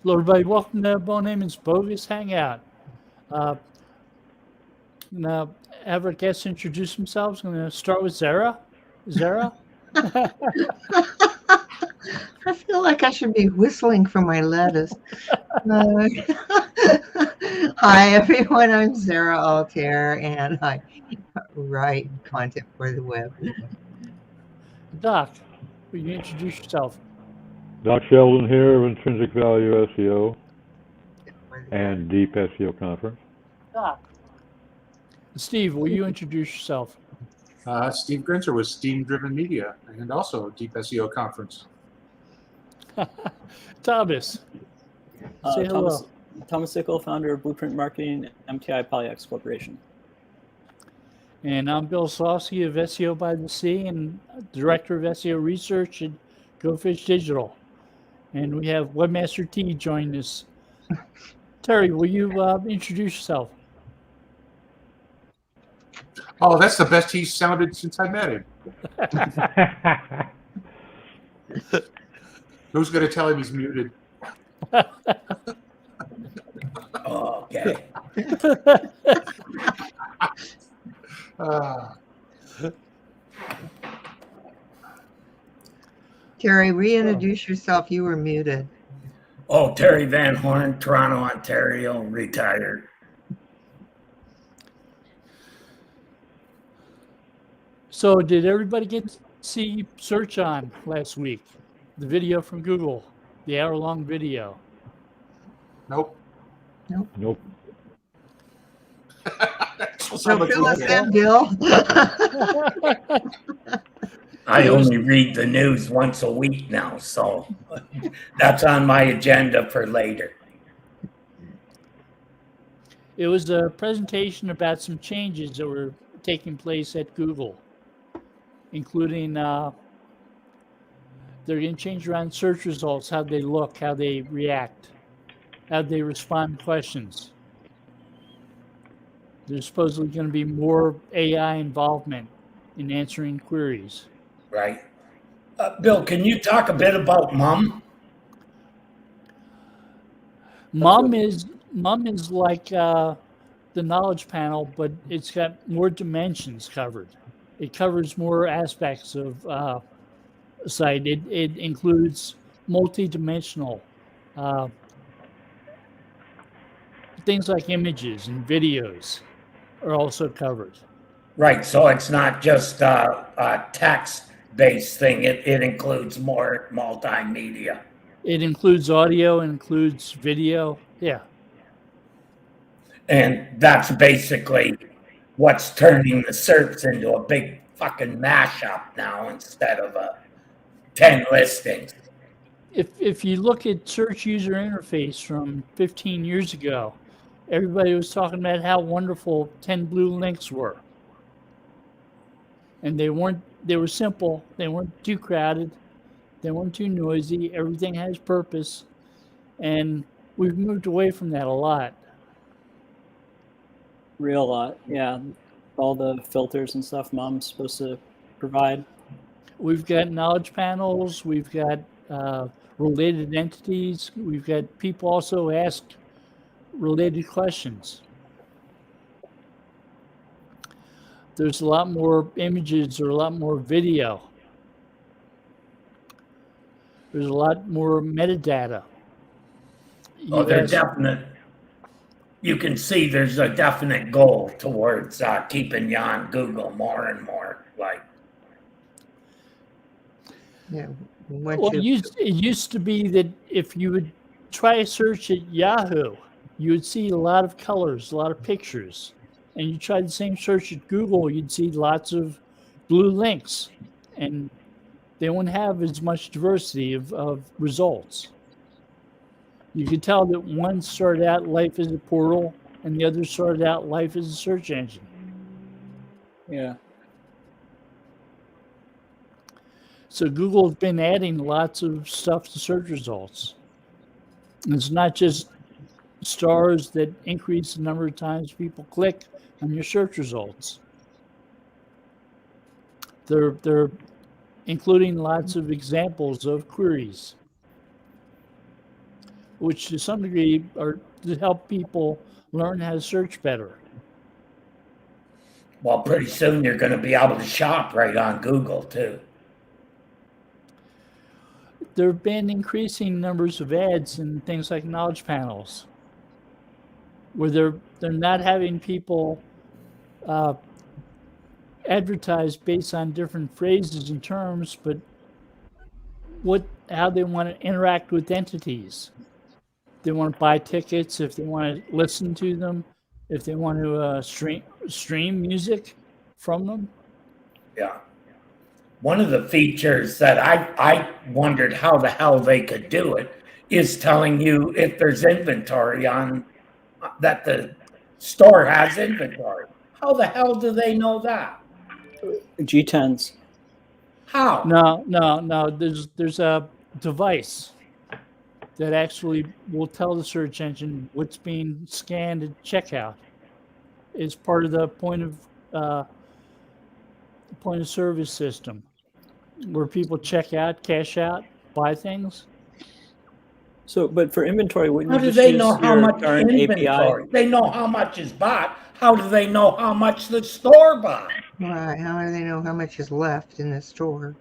Hello, everybody. Welcome to Bo Namen's Bogus Hangout. Uh, now, have our guests introduce themselves. I'm going to start with Zara. Zara? I feel like I should be whistling for my lettuce. Hi, everyone. I'm Sarah Altair, and I write content for the web. Doc, will you introduce yourself? Doc Sheldon here of Intrinsic Value SEO and Deep SEO Conference. Doc. Steve, will you introduce yourself? Steve Grinzer with Steam Driven Media and also Deep SEO Conference. Thomas. Say hello. Thomas Sickle, founder of Blueprint Marketing, MTI Polyx Corporation. And I'm Bill Slawski of SEO by the Sea and Director of SEO Research at GoFish Digital. And we have Webmaster T join us. Terry, will you introduce yourself? Oh, that's the best he's sounded since I met him. Who's going to tell him he's muted? Okay. Terry, reintroduce yourself. You were muted. Oh, Terry Van Horn, Toronto, Ontario, retired. So did everybody get to see Search On last week? The video from Google, the hour-long video. Nope. Nope. So fill us in, Bill. I only read the news once a week now, so that's on my agenda for later. It was a presentation about some changes that were taking place at Google, including they're going to change around search results, how they look, how they react, how they respond to questions. There's supposedly going to be more AI involvement in answering queries. Right. Bill, can you talk a bit about MUM? MUM is like the knowledge panel, but it's got more dimensions covered. It covers more aspects of a site. It includes multi-dimensional things like images and videos are also covered. Right. So it's not just a text-based thing. It includes more multimedia. It includes audio, it includes video. Yeah. And that's basically what's turning the SERPs into a big fucking mashup now instead of 10 listings. If you look at search user interface from 15 years ago, everybody was talking about how wonderful 10 blue links were. And they were simple, they weren't too crowded, they weren't too noisy, everything has purpose. And we've moved away from that a lot. Real lot, yeah. All the filters and stuff MUM's supposed to provide. We've got knowledge panels, we've got related entities, we've got people also ask related questions. There's a lot more images or a lot more video. There's a lot more metadata. Oh, there's definite. You can see there's a definite goal towards keeping you on Google more and more. Like, Yeah. Well, it used to be that if you would try a search at Yahoo, you would see a lot of colors, a lot of pictures. And you try the same search at Google, you'd see lots of blue links. And they wouldn't have as much diversity of results. You could tell that one started out life as a portal and the other started out life as a search engine. Yeah. So Google has been adding lots of stuff to search results. It's not just stars that increase the number of times people click on your search results. They're including lots of examples of queries. which to some degree are to help people learn how to search better. Well, pretty soon you're going to be able to shop right on Google too. There have been increasing numbers of ads in things like knowledge panels, where they're not having people advertise based on different phrases and terms, but how they want to interact with entities. They want to buy tickets, if they want to listen to them, if they want to stream music from them. Yeah. One of the features that I wondered how the hell they could do it is telling you if there's inventory on that the store has inventory. How the hell do they know that? G10s. How? No. There's a device that actually will tell the search engine what's being scanned at checkout. It's part of the point of service system, where people check out, cash out, buy things. So, but for inventory, wouldn't How you do just they use know how your much current inventory? API? They know how much is bought. How do they know how much the store bought? Right. How do they know how much is left in the store?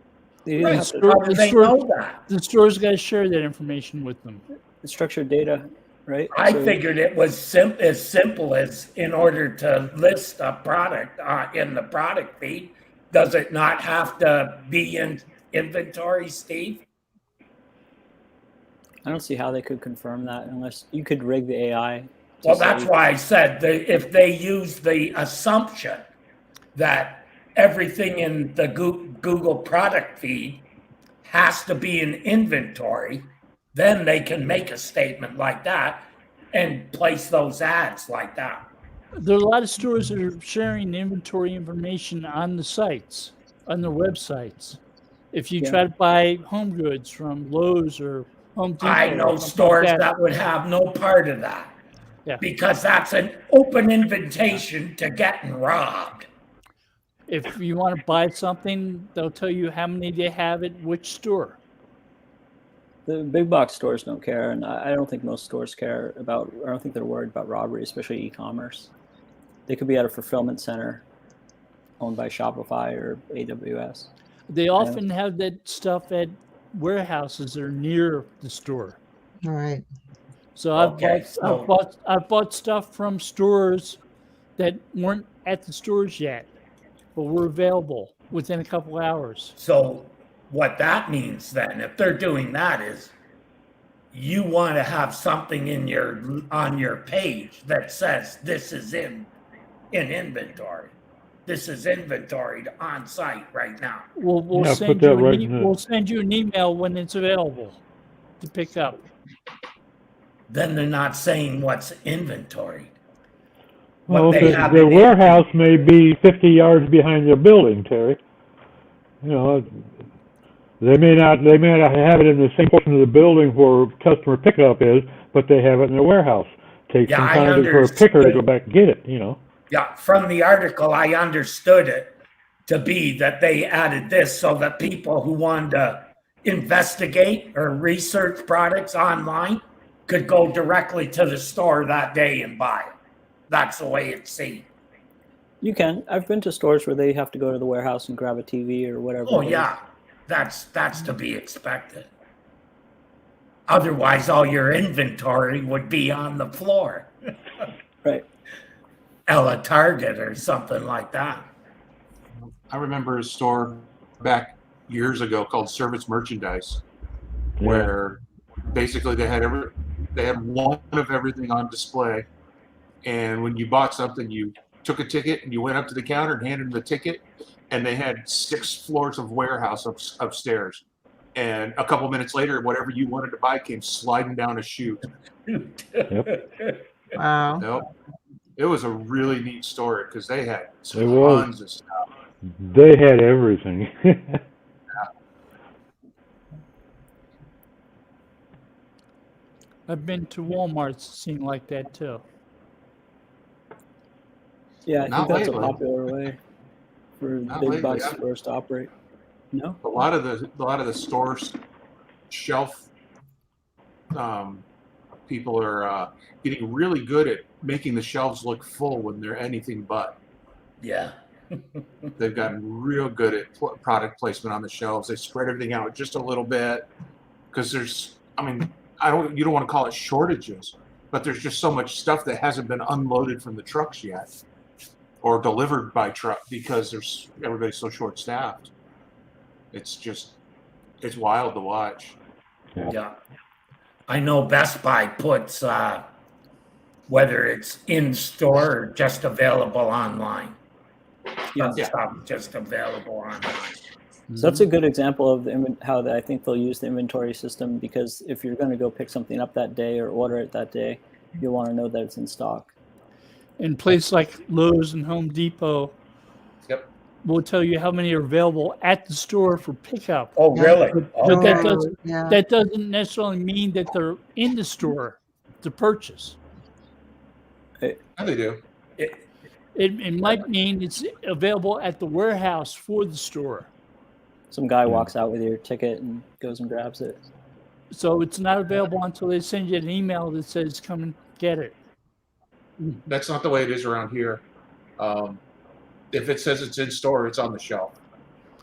You Right. have to, How do they know that? The store's got to share that information with them. structured data, right? I So- figured it was as simple as in order to list a product in the product feed, does it not have to be in inventory, Steve? I don't see how they could confirm that unless you could rig the AI. to Well, that's say- why I said if they use the assumption that everything in the Google product feed has to be in inventory, then they can make a statement like that and place those ads like that. There are a lot of stores that are sharing inventory information on the sites, on their websites. If you Yeah. try to buy home goods from Lowe's or Home Depot, I or know something stores like that would have no part of that. Yeah. Because that's an open invitation to getting robbed. If you want to buy something, they'll tell you how many they have at which store. The big box stores don't care, and I don't think most stores care about. I don't think they're worried about robbery, especially e-commerce. They could be at a fulfillment center owned by Shopify or AWS. They often have that stuff at warehouses that are near the store. All right. So Okay, I've bought stuff from stores that weren't at the stores yet, but were available within a couple hours. So what that means then, if they're doing that, is you want to have something on your page that says this is in inventory. This is inventoried on site right now. We'll Yeah, send put that you right in the- we'll send you an email when it's available to pick up. Then they're not saying what's inventory. Well, What they the have the in warehouse may be 50 yards behind the building, Terry. You know, they may not have it in the same portion of the building where customer pickup is, but they have it in their warehouse. Takes Yeah, some I time for a picker to understood. go back and get it, you know. Yeah, from the article, I understood it to be that they added this so that people who wanted to investigate or research products online could go directly to the store that day and buy it. That's the way it's seen. You can. I've been to stores where they have to go to the warehouse and grab a TV or whatever. Oh it is. yeah, that's to be expected. Otherwise, all your inventory would be on the floor. Right. Ella Target or something like that. I remember a store back years ago called Service Merchandise, Yeah. where basically they had one of everything on display, and when you bought something, you took a ticket and you went up to the counter and handed them the ticket, and they had 6 floors of warehouse upstairs. And a couple minutes later, whatever you wanted to buy came sliding down a chute. Wow. Nope. It was a really neat story because they had It was. tons of stuff. They had everything. I've been to Walmart's seen like that too. Yeah, I Not think that's lately. a popular way for Not big lately, box yeah. stores to operate. No? A lot of the stores shelf People are getting really good at making the shelves look full when they're anything but. Yeah. They've gotten real good at product placement on the shelves. They spread everything out just a little bit because there's, I mean, you don't want to call it shortages, but there's just so much stuff that hasn't been unloaded from the trucks yet or delivered by truck because everybody's so short staffed. It's wild to watch. Yeah. I know Best Buy puts whether it's in store or just available online. Yeah. Stuff just available online. So that's a good example of how I think they'll use the inventory system, because if you're going to go pick something up that day or order it that day, you'll want to know that it's in stock. In places like Lowe's and Home Depot, Yep. will tell you how many are available at the store for pickup. Oh, really? But Okay. that doesn't necessarily mean that they're in the store to purchase. Yeah, they do. It might mean it's available at the warehouse for the store. Some guy walks out with your ticket and goes and grabs it. So it's not available until they send you an email that says, come and get it. That's not the way it is around here. If it says it's in store, it's on the shelf.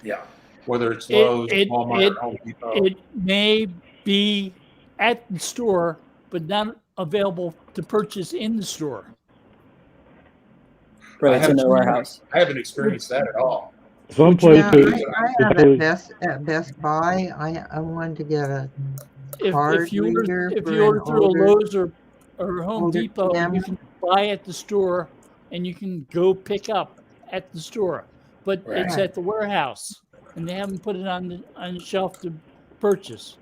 Yeah. Whether it's Lowe's, Walmart, or Home Depot. It may be at the store, but not available to purchase in the store. Right, it's in the warehouse. I haven't experienced that at all. Some Yeah, places, I have at Best Buy. I wanted to get a card If you reader order for through an a Lowe's or Home older Depot, camera. you can buy at the store and you can go pick up at the store. But it's Right. at the warehouse and they haven't put it on the shelf to purchase.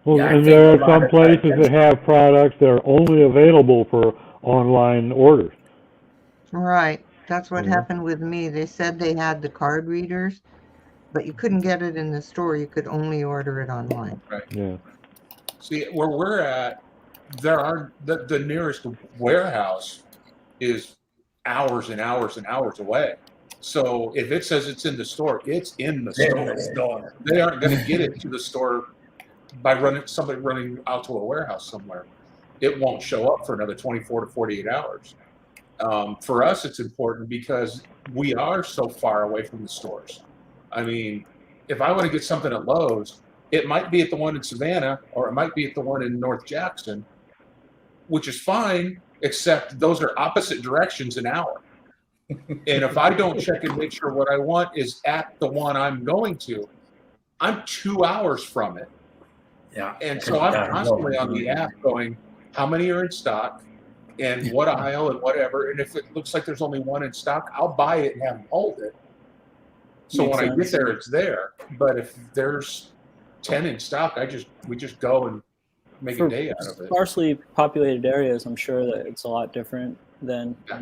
well, Yeah, I and think there a are lot some of places times- that have products that are only available for online orders. Right. That's what Mhm. happened with me. They said they had the card readers, but you couldn't get it in the store. You could only order it online. Yeah. See, where we're at, the nearest warehouse is hours and hours and hours away. So if it says it's in the store, it's in the In store. the store. They aren't going to get it to the store by somebody running out to a warehouse somewhere. It won't show up for another 24 to 48 hours. For us, it's important because we are so far away from the stores. I mean, if I want to get something at Lowe's, it might be at the one in Savannah or it might be at the one in North Jackson, which is fine, except those are opposite directions an hour. And if I don't check and make sure what I want is at the one I'm going to, I'm 2 hours from it. Yeah. And so I'm constantly on the app going, how many are in stock and what aisle and whatever. And if it looks like there's only one in stock, I'll buy it and have them hold it. So Makes when I sense. get there, it's there. But if there's 10 in stock, we just go and make For a day out of it. sparsely populated areas, I'm sure that it's a lot different than. Yeah.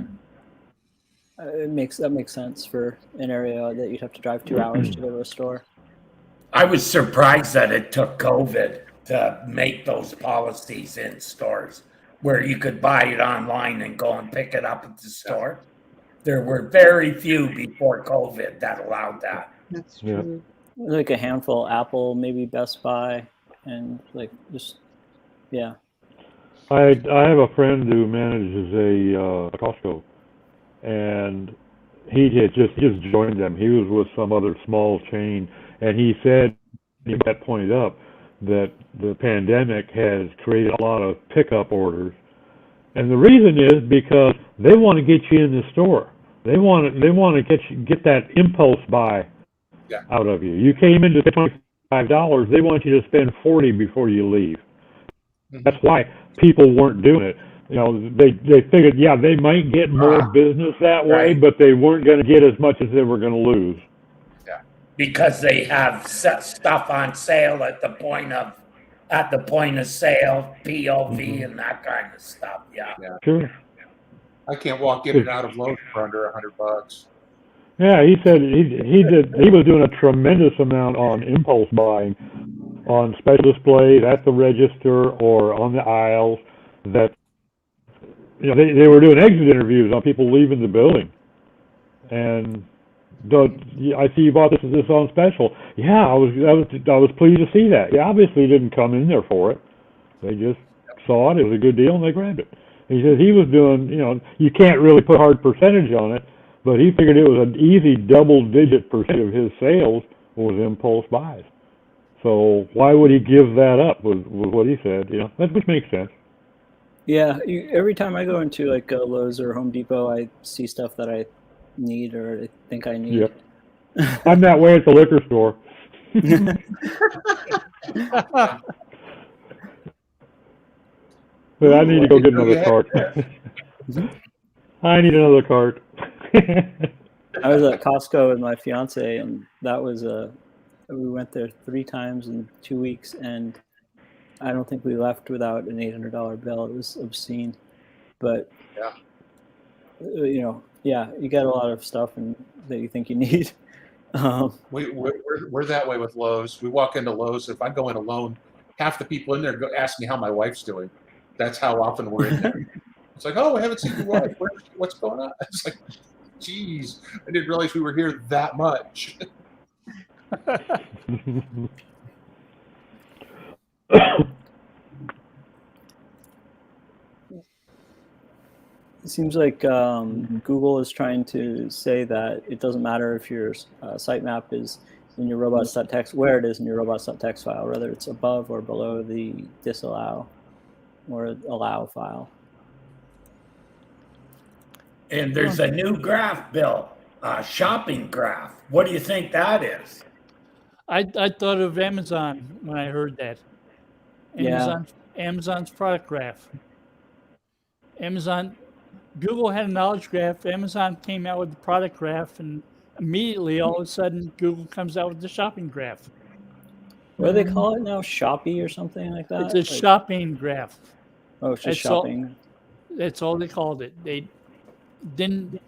That makes sense for an area that you'd have to drive 2 hours to go to a store. I was surprised that it took COVID to make those policies in stores where you could buy it online and go and pick it up at the store. There were very few before COVID that allowed that. That's Yeah. true. Like a handful, Apple, maybe Best Buy, and yeah. I have a friend who manages a Costco, and he had just joined them. He was with some other small chain, and he said, he got pointed up, that the pandemic has created a lot of pickup orders, and the reason is because they want to get you in the store. They want to get that impulse buy out of you. You came in to spend $25. They want you to spend $40 before you leave. That's why people weren't doing it. You know, they figured, they might get more business that way, Right. but they weren't going to get as much as they were going to lose. Because they have stuff on sale at the point of sale, POV, and that kind of stuff. Yeah. Sure. I can't walk in and out of Lowe's for under $100. Yeah, he said he was doing a tremendous amount on impulse buying, on special displays at the register or on the aisles. That they were doing exit interviews on people leaving the building, and I see you bought this on special. Yeah, I was pleased to see that. You obviously didn't come in there for it. They just saw it, it was a good deal, and they grabbed it. He says he was doing, you can't really put a hard percentage on it, but he figured it was an easy double-digit percent of his sales was impulse buys. So why would he give that up? Was what he said. That which makes sense. Yeah, every time I go into like Lowe's or Home Depot, I see stuff that I need or I think I need. Yep. I'm that way at the liquor store. But I need to go get another cart. I need another cart. I was at Costco with my fiance, and that was we went there 3 times in 2 weeks, and I don't think we left without an $800 bill. It was obscene, but you got a lot of stuff that you think you need. We're that way with Lowe's. We walk into Lowe's. If I go in alone, half the people in there ask me how my wife's doing. That's how often we're in there. It's like, oh, I haven't seen your wife. What's going on? It's like, geez, I didn't realize we were here that much. It seems like Google is trying to say that it doesn't matter if your sitemap is in your robots.txt, where it is in your robots.txt file, whether it's above or below the disallow or allow file. And there's a new graph built, shopping graph. What do you think that is? I thought of Amazon when I heard that. Amazon's product graph. Google had a knowledge graph. Amazon came out with the product graph, and immediately, all of a sudden, Google comes out with the shopping graph. What do they call it now? Shoppy or something like that? It's a shopping graph. Oh, it's just shopping. That's all they called it. They didn't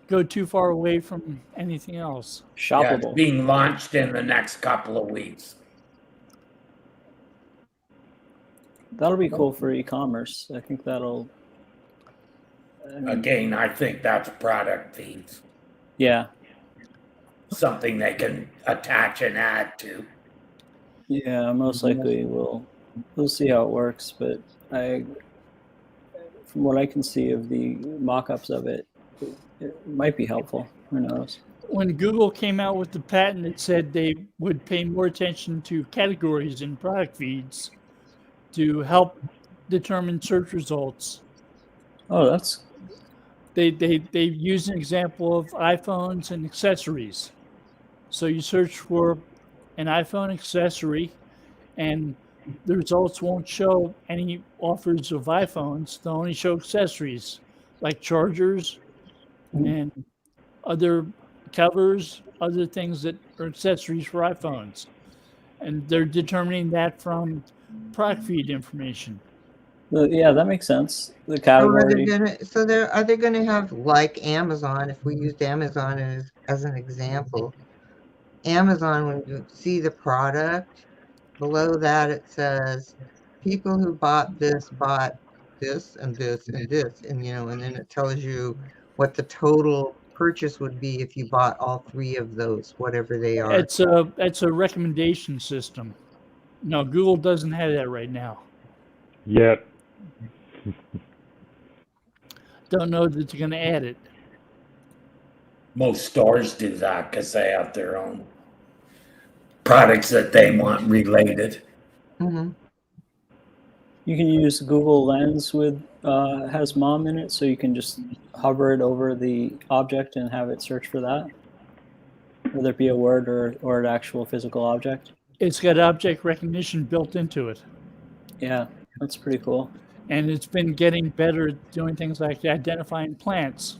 go too far away from anything else. Yeah, Shoppable. it's being launched in the next couple of weeks. That'll be cool for e-commerce. I think that'll. Again, I think that's product feeds. Yeah. Something they can attach and add to. Yeah, most likely we'll see how it works, but from what I can see of the mock-ups of it, it might be helpful. Who knows? When Google came out with the patent, it said they would pay more attention to categories in product feeds to help determine search results. Oh, that's. They use an example of iPhones and accessories. So you search for an iPhone accessory, and the results won't show any offers of iPhones. They'll only show accessories like chargers and other covers, other things that are accessories for iPhones. And they're determining that from product feed information. Yeah, that makes sense. The category. Are they gonna have, like Amazon, if we used Amazon as an example, Amazon, when you see the product, below that it says people who bought this and this and this, and and then it tells you what the total purchase would be if you bought all 3 of those, whatever they are. It's a recommendation system. No, Google doesn't have that right now. Yet. Don't know that they're going to add it. Most stores do that because they have their own products that they want related. Mm-hmm. You can use Google Lens with has mom in it, so you can just hover it over the object and have it search for that, whether it be a word or an actual physical object. It's got object recognition built into it. Yeah, that's pretty cool. And it's been getting better at doing things like identifying plants.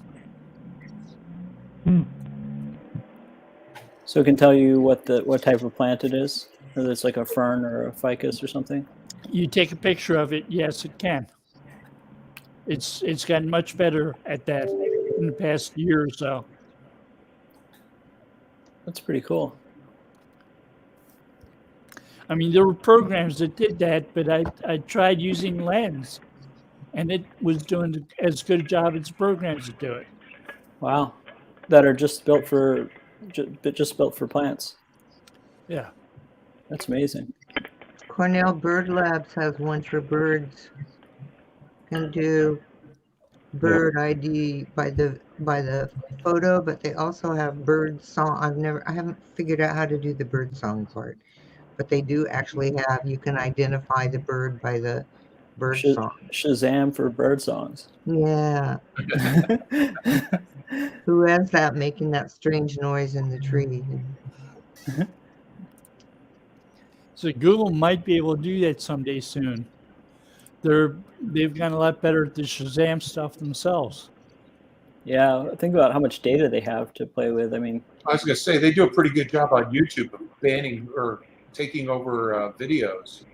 So it can tell you what type of plant it is, whether it's like a fern or a ficus or something. You take a picture of it, yes, it can. It's gotten much better at that in the past year or so. That's pretty cool. I mean, there were programs that did that, but I tried using Lens, and it was doing as good a job as the programs that do it. Wow, that are just built for plants. Yeah, that's amazing. Cornell Bird Labs has one for birds. can do bird ID by the photo, but they also have bird song. I haven't figured out how to do the bird song part, but they do actually have, you can identify the bird by the bird song. Shazam for bird songs. Yeah. Who has that making that strange noise in the tree? So Google might be able to do that someday soon. They've gotten a lot better at the Shazam stuff themselves. Yeah, think about how much data they have to play with. I mean, I was going to say they do a pretty good job on YouTube of banning or taking over videos,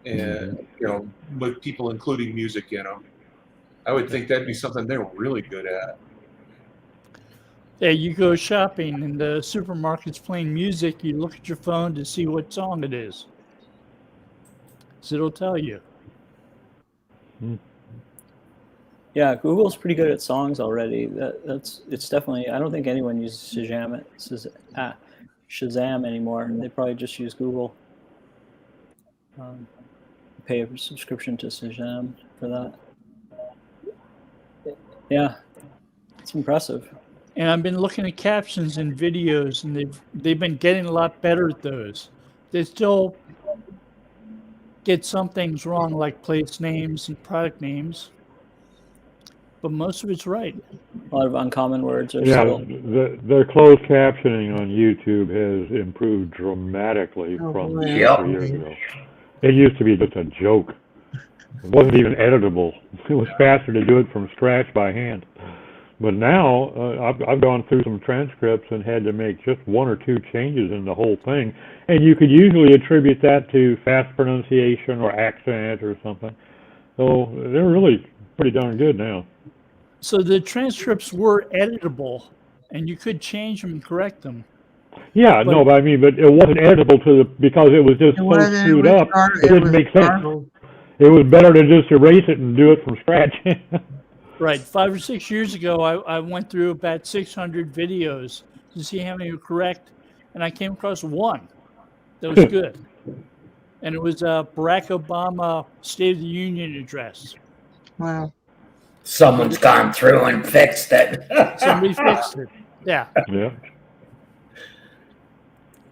and with people including music in them. I would think that'd be something they're really good at. Yeah, you go shopping and the supermarket's playing music. You look at your phone to see what song it is. So it'll tell you. yeah, Google's pretty good at songs already. It's definitely. I don't think anyone uses Shazam anymore. They probably just use Google. Pay a subscription to Shazam for that. Yeah, it's impressive. And I've been looking at captions in videos, and they've been getting a lot better at those. They still get some things wrong, like place names and product names, but most of it's right. A lot of uncommon words are Yeah, still. their closed captioning on YouTube has improved dramatically from boy. 3 Yep. years ago. It used to be just a joke. It wasn't even editable. It was faster to do it from scratch by hand. But now, I've gone through some transcripts and had to make just 1 or 2 changes in the whole thing. And you could usually attribute that to fast pronunciation or accent or something. So they're really pretty darn good now. So the transcripts were editable, and you could change them and correct them. Yeah, no, but I mean, but it wasn't editable because it was just so screwed up, it didn't make sense. It was better to just erase it and do it from scratch. Right. 5 or 6 years ago, I went through about 600 videos to see how many were correct, and I came across one that was good. And it was a Barack Obama State of the Union address. Wow. Someone's gone through and fixed it. Somebody fixed it. Yeah. Yeah.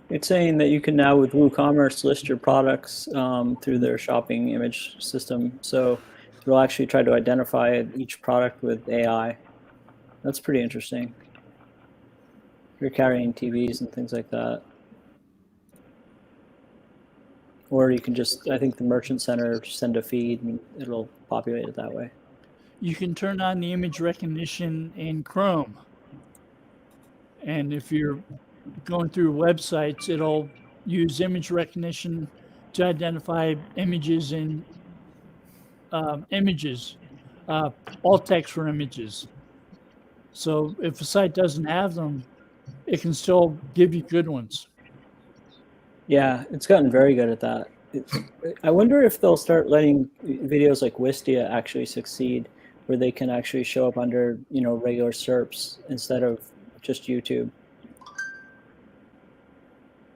It's saying that you can now with WooCommerce list your products through their shopping image system. So it'll actually try to identify each product with AI. That's pretty interesting. You're carrying TVs and things like that. Or you can just, I think the Merchant Center, send a feed and it'll populate it that way. You can turn on the image recognition in Chrome. And if you're going through websites, it'll use image recognition to identify images in alt text for images. So if a site doesn't have them, it can still give you good ones. Yeah, it's gotten very good at that. I wonder if they'll start letting videos like Wistia actually succeed, where they can actually show up under, regular SERPs instead of just YouTube.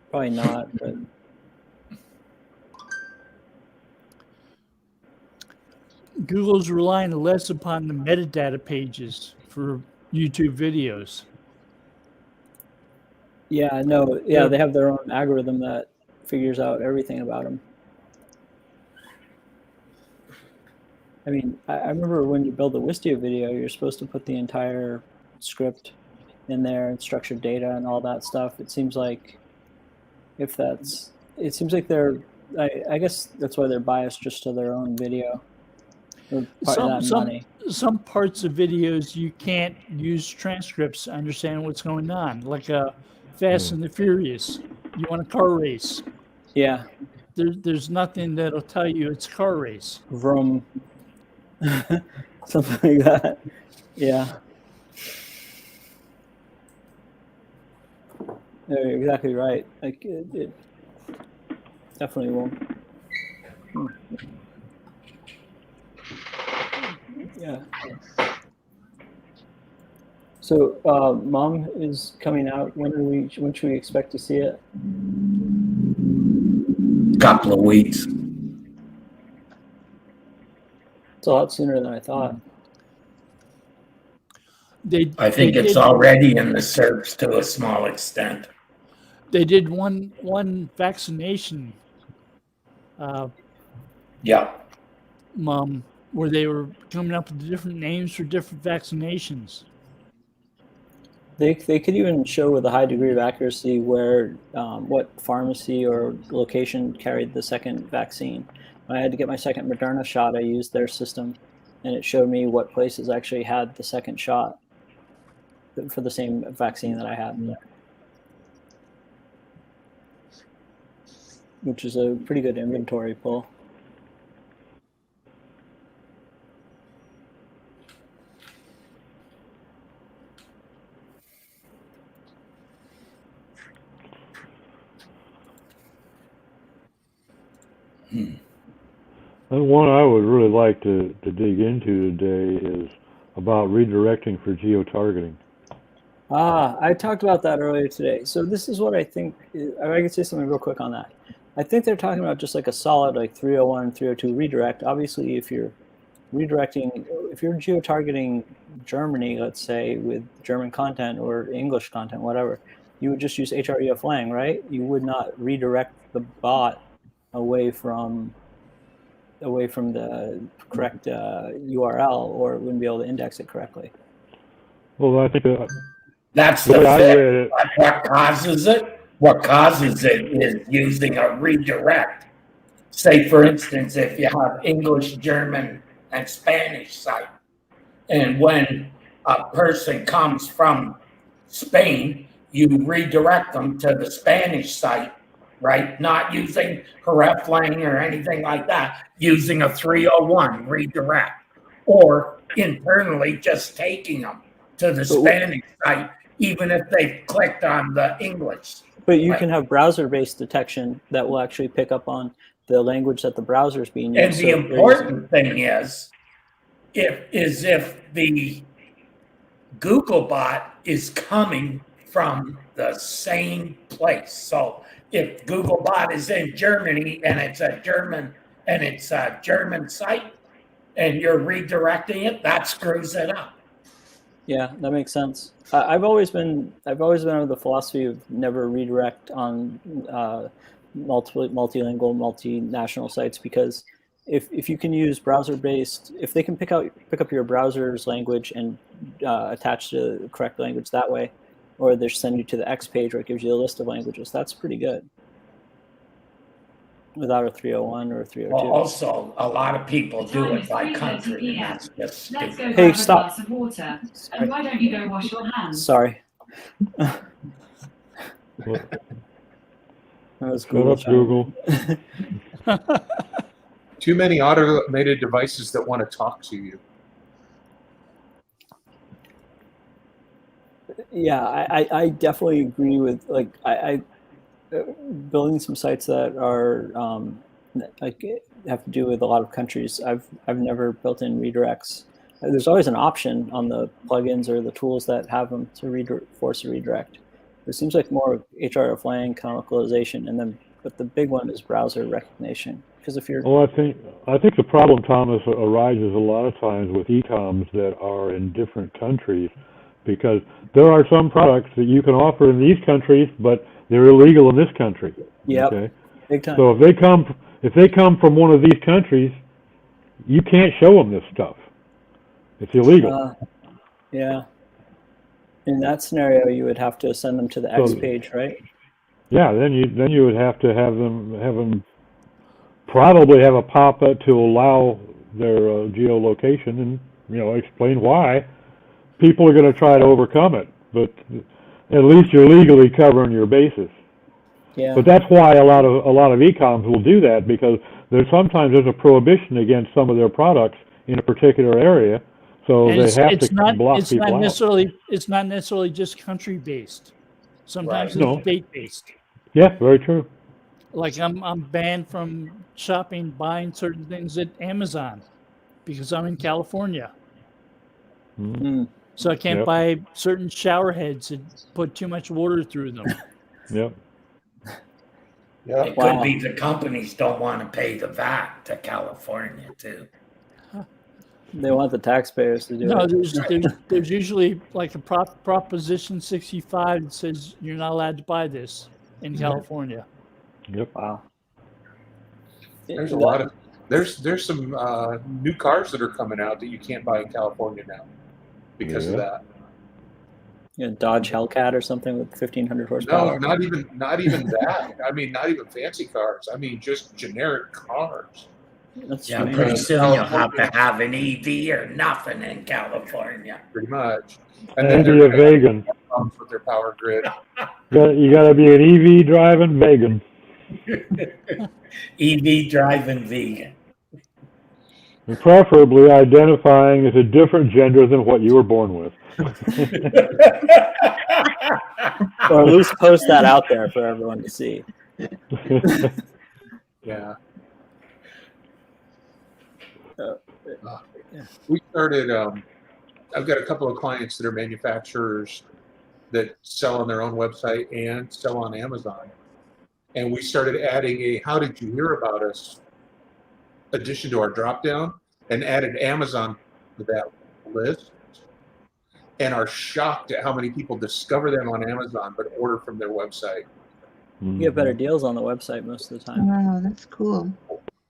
Probably not, but Google's relying less upon the metadata pages for YouTube videos. yeah, no, yeah, they have their own algorithm that figures out everything about them. I mean, I remember when you build a Wistia video, you're supposed to put the entire script in there and structured data and all that stuff. It seems like they're, I guess that's why they're biased just to their own video. Some parts of videos you can't use transcripts to understand what's going on, like Fast and the Furious. You want a car race. Yeah. There's nothing that'll tell you it's a car race. Vroom. Something like that. Yeah. You're exactly right. Like it definitely won't. Yeah. So Mom is coming out. When should we expect to see it? Couple of weeks. It's a lot sooner than I thought. I think it's already in the search to a small extent. They did one vaccination Yeah. where they were coming up with different names for different vaccinations. They could even show with a high degree of accuracy where what pharmacy or location carried the second vaccine. When I had to get my second Moderna shot, I used their system, and it showed me what places actually had the second shot for the same vaccine that I had, which is a pretty good inventory pull. The one I would really like to dig into today is about redirecting for geo targeting. I talked about that earlier today. So this is what I think. I can say something real quick on that. I think they're talking about just like a solid like 301, 302 redirect. Obviously, if you're redirecting, if you're geo-targeting Germany, let's say, with German content or English content, whatever, you would just use hreflang, right? You would not redirect the bot away from the correct URL, or it wouldn't be able to index it correctly. Well, I think That's the fix. What causes it? What causes it is using a redirect. Say, for instance, if you have English, German, and Spanish site, and when a person comes from Spain, you redirect them to the Spanish site, right? Not using hreflang or anything like that, using a 301 redirect, or internally just taking them to the Spanish site, even if they've clicked on the English. But you can have browser-based detection that will actually pick up on the language that the browser is being used. And the important thing is, if the Googlebot is coming from the same place. So if Googlebot is in Germany and it's a German site, and you're redirecting it, that screws it up. Yeah, that makes sense. I've always been under the philosophy of never redirect on multilingual, multinational sites, because if you can use browser-based, if they can pick up your browser's language and attach to the correct language that way, or they send you to the X page where it gives you a list of languages, that's pretty good. Without a 301 or a 302. Well, also, a lot of people do it by country, and that's just Let's go stupid. grab a glass of water. And why don't you go wash your hands? Sorry. Well, That was shut up, Google. Too many automated devices that want to talk to you. Yeah, I definitely agree with, like, I building some sites that are like have to do with a lot of countries. I've never built in redirects. There's always an option on the plugins or the tools that have them to force a redirect. It seems like more hreflang, kind of localization, but the big one is browser recognition. Because if you're Well, I think the problem, Thomas, arises a lot of times with e-coms that are in different countries, because there are some products that you can offer in these countries, but they're illegal in this country. Yep. Okay? Big time. So if they come from one of these countries, you can't show them this stuff. It's illegal. Yeah. In that scenario, you would have to send them to the X page, right? Yeah, then you would have to have them probably have a pop-up to allow their geolocation, and explain why. People are going to try to overcome it, but at least you're legally covering your bases. Yeah. But that's why a lot of e-coms will do that, because sometimes there's a prohibition against some of their products in a particular area, so And they have to block it's people not out. It's not necessarily just country based. Sometimes Right. No. it's date based. Yeah, very true. Like I'm banned from buying certain things at Amazon because I'm in California. Mm. So I can't Yep. buy certain shower heads and put too much water through them. Yep. It could be the companies don't want to pay the VAT to California too. They want the taxpayers to do No, it. there's usually like a Proposition 65 that says you're not allowed to buy this in California. Yep. Wow. There's a lot of there's some new cars that are coming out that you can't buy in California now because of that. Dodge Hellcat or something with 1,500 No, horsepower. not even that. I mean, not even fancy cars. I mean, just generic cars. That's Yeah, strange. pretty soon you'll have to have an EV or nothing in California. Pretty much. And then be they're a vegan. problems with their power grid. You gotta be an EV driving vegan. EV driving vegan. And preferably identifying as a different gender than what you were born with. Or at least post that out there for everyone to see. Yeah. We started, I've got a couple of clients that are manufacturers that sell on their own website and sell on Amazon. And we started adding a "How did you hear about us?" addition to our dropdown and added Amazon to that list. And are shocked at how many people discover them on Amazon but order from their website. You get better deals on the website most of the time. Oh, that's cool.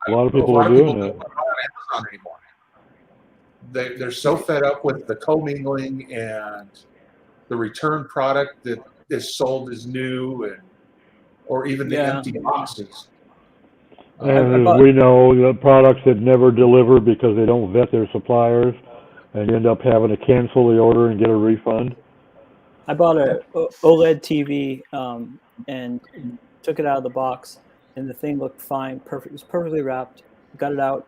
A lot of people are doing that. Don't buy on Amazon anymore. They're so fed up with the commingling and the return product that is sold as new, or even the empty boxes. And as we know, the products that never deliver because they don't vet their suppliers, and you end up having to cancel the order and get a refund. I bought a OLED TV and took it out of the box, and the thing looked fine, perfect. It was perfectly wrapped. Got it out,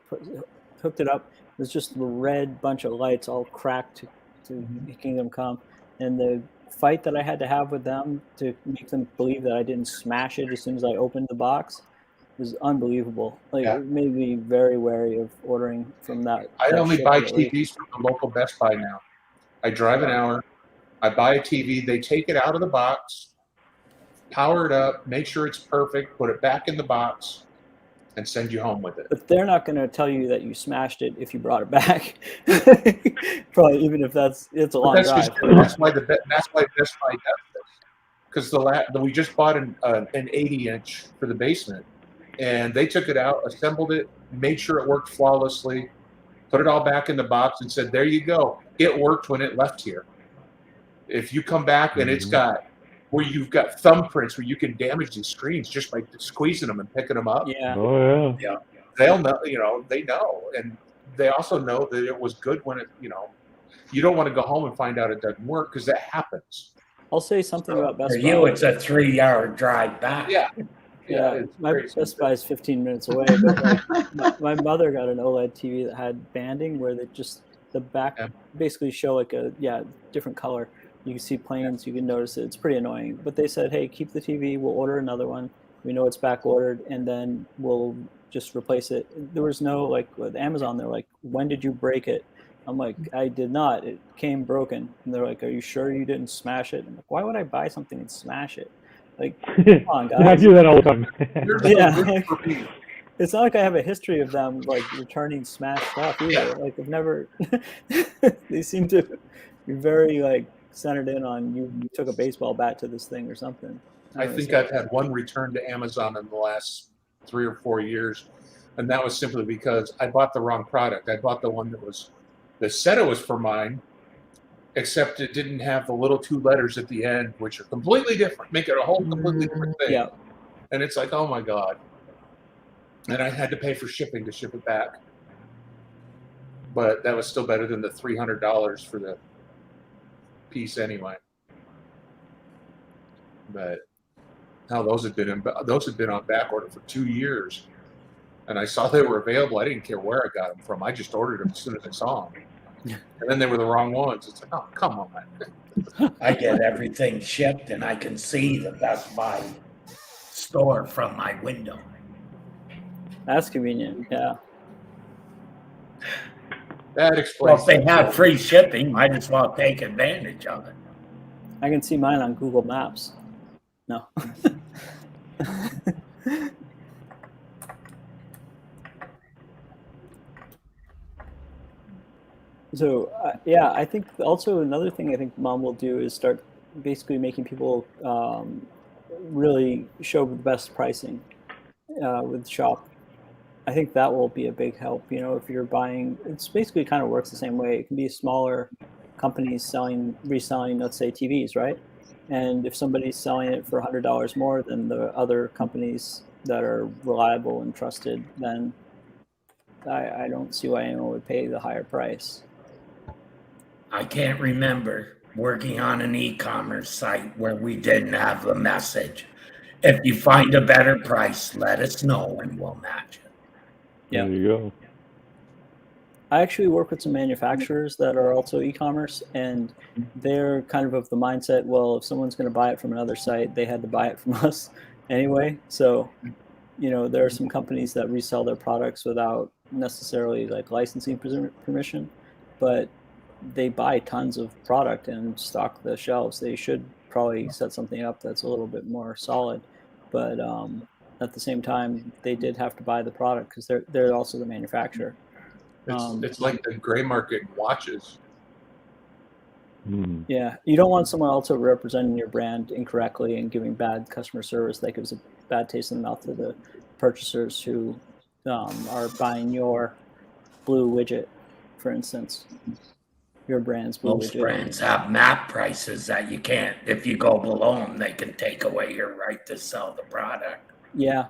hooked it up. It was just a red bunch of lights all cracked to making them come. And the fight that I had to have with them to make them believe that I didn't smash it as soon as I opened the box was unbelievable. It made me very wary of ordering from that. I only buy TVs from the local Best Buy now. I drive an hour. I buy a TV. They take it out of the box, power it up, make sure it's perfect, put it back in the box, and send you home with it. But they're not going to tell you that you smashed it if you brought it back. Probably, even if it's a long drive. That's why Best Buy does this. Because we just bought an 80-inch for the basement, and they took it out, assembled it, made sure it worked flawlessly, put it all back in the box, and said, "There you go. It worked when it left here. If you come back and it's got where you've got thumbprints where you can damage these screens just by squeezing them and picking them up." Yeah. Oh yeah. They'll know. They know, and they also know that it was good when it. You don't want to go home and find out it doesn't work because that happens. I'll say something about Best For Buy. you, it's a 3-hour drive back. Yeah, my Best Buy is 15 minutes away. But my mother got an OLED TV that had banding where the back basically show different color. You can see planes, you can notice it. It's pretty annoying. But they said, hey, keep the TV. We'll order another one. We know it's back ordered, and then we'll just replace it. There was no, with Amazon, they're like, when did you break it? I'm like, I did not. It came broken. And they're like, are you sure you didn't smash it? I'm like, why would I buy something and smash it? Come on, guys. I do that all the time. It's not like I have a history of them returning smashed stuff either. I've never. They seem to be very centered in on you took a baseball bat to this thing or something. I think I've had one return to Amazon in the last 3 or 4 years, and that was simply because I bought the wrong product. I bought the one that said it was for mine, except it didn't have the little 2 letters at the end, which are completely different, make it a whole completely different thing. Yeah. And it's like, oh my God. And I had to pay for shipping to ship it back. But that was still better than the $300 for the piece anyway. But now those had been on back order for 2 years. And I saw they were available. I didn't care where I got them from. I just ordered them as soon as I saw them. And then they were the wrong ones. It's like, oh, come on. I get everything shipped, and I can see the Best Buy store from my window. That's convenient, yeah. That explains. Well, if they have free shipping, might as well take advantage of it. I can see mine on Google Maps. No. So yeah, I think also another thing I think Mom will do is start basically making people really show the best pricing with Shop. I think that will be a big help. You know, if you're buying, it's basically kind of works the same way. It can be smaller companies reselling, let's say TVs, right? And if somebody's selling it for $100 more than the other companies that are reliable and trusted, then I don't see why anyone would pay the higher price. I can't remember working on an e-commerce site where we didn't have the message. If you find a better price, let us know and we'll match it. Yeah. There you go. I actually work with some manufacturers that are also e-commerce, and they're kind of the mindset, well, if someone's going to buy it from another site, they had to buy it from us anyway. So, you know, there are some companies that resell their products without necessarily like licensing permission, but they buy tons of product and stock the shelves. They should probably set something up that's a little bit more solid, but at the same time, they did have to buy the product because they're also the manufacturer. It's like the gray market watches. Yeah, you don't want someone else representing your brand incorrectly and giving bad customer service that gives a bad taste in the mouth to the purchasers who are buying your blue widget, for instance. Your brand's blue Most widget. brands have map prices that you can't, if you go below them, they can take away your right to sell the product. Yeah.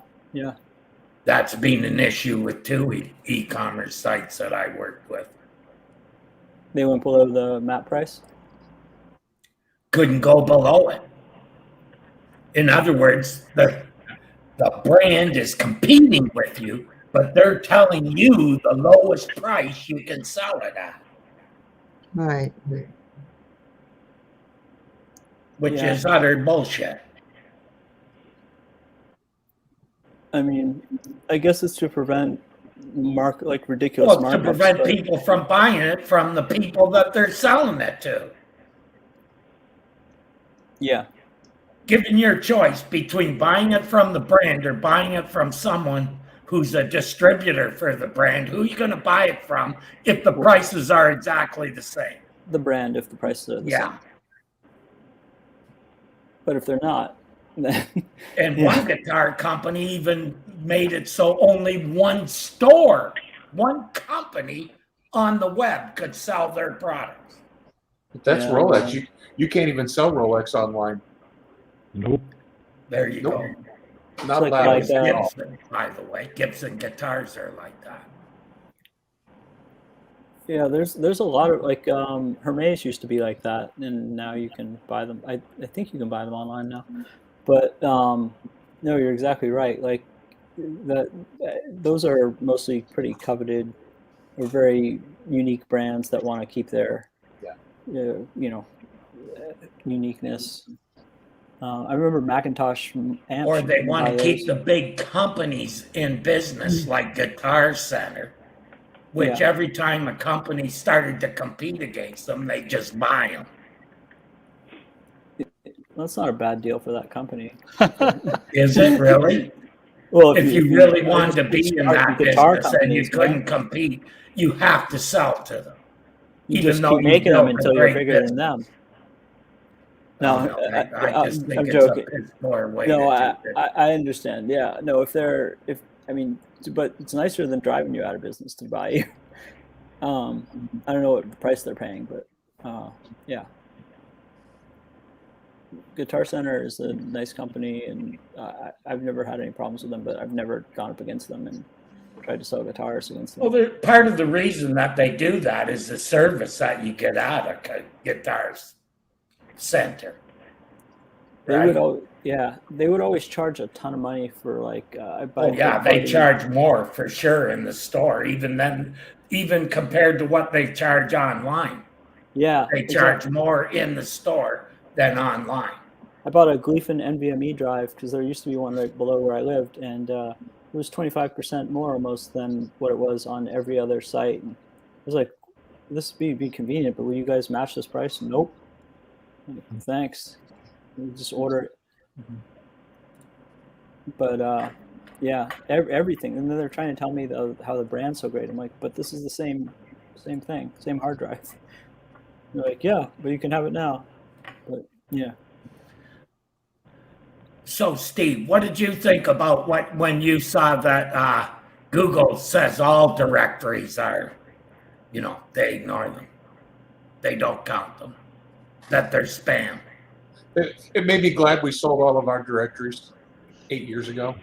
That's been an issue with two e-commerce sites that I worked with. They went below the map price? Couldn't go below it. In other words, the brand is competing with you, but they're telling you the lowest price you can sell it at. Right. Which is utter bullshit. I mean, I guess it's to prevent ridiculous markups. To prevent people from buying it from the people that they're selling it to. Yeah. Given your choice between buying it from the brand or buying it from someone who's a distributor for the brand, who are you going to buy it from if the prices are exactly the same? The brand, if the prices are the same. But if they're not, then... And one guitar company even made it so only one store, one company on the web could sell their products. That's Rolex. You can't even sell Rolex online. Nope. There you go. Not allowed. Like Gibson, by the way. Gibson guitars are like that. Yeah, there's a lot of Hermes used to be like that, and now you can buy them. I think you can buy them online now. But no, you're exactly right. Like those are mostly pretty coveted or very unique brands that want to keep their uniqueness. I remember Macintosh amps. Or they want to keep the big companies in business, like Guitar Center, which every time a company started to compete against them, they just buy them. That's not a bad deal for that company. Is it really? Well, if you really wanted to be in that business and you couldn't compete, you have to sell to them. You just keep making them until you're bigger than them. No, I just think I'm it's joking. a piss poor way No, to do it. I understand. Yeah, no, but it's nicer than driving you out of business to buy you. I don't know what price they're paying, but yeah. Guitar Center is a nice company, and I've never had any problems with them, but I've never gone up against them and tried to sell guitars against them. Well, part of the reason that they do that is the service that you get out of Guitar Center. They would always charge a ton of money for they charge more for sure in the store, even compared to what they charge online. Yeah, they charge more in the store than online. I bought a Gleafin NVMe drive because there used to be one right below where I lived, and it was 25% more almost than what it was on every other site. And I was like, this would be convenient, but will you guys match this price? Nope. Thanks. You just order it. But everything. And then they're trying to tell me how the brand's so great. I'm like, but this is the same Same thing, same hard drive. You're like, yeah, but you can have it now. But yeah. So, Steve, what did you think about when you saw that Google says all directories are, they ignore them, they don't count them, that they're spam? It made me glad we sold all of our directories 8 years ago.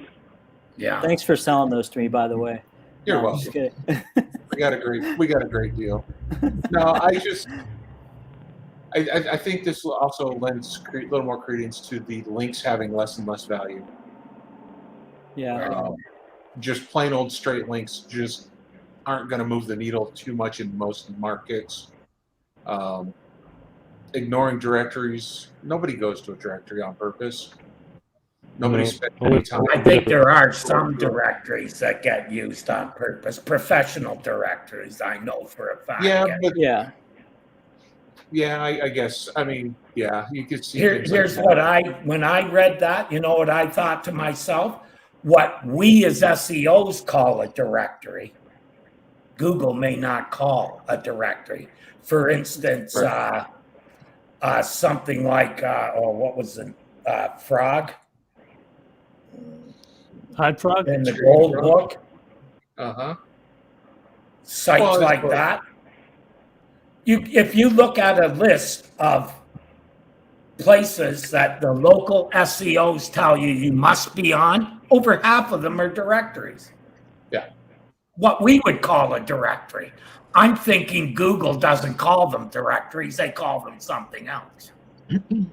Yeah. Thanks for selling those to me, by the way. You're No, I'm welcome. just kidding. We got a great deal. No, I think this also lends a little more credence to the links having less and less value. Yeah. Just plain old straight links just aren't going to move the needle too much in most markets. Ignoring directories, nobody goes to a directory on purpose. Nobody spends any time. I think there are some directories that get used on purpose. Professional directories, I know for a fact. Yeah, I guess. I mean, yeah, you could see. Here's what when I read that, you know what I thought to myself? What we as SEOs call a directory, Google may not call a directory. For instance, something like, what was it? Frog? Hot Frog? In the Gold Book? Uh-huh. Sites like that. If you look at a list of places that the local SEOs tell you must be on, over half of them are directories. Yeah. What we would call a directory. I'm thinking Google doesn't call them directories, they call them something else. And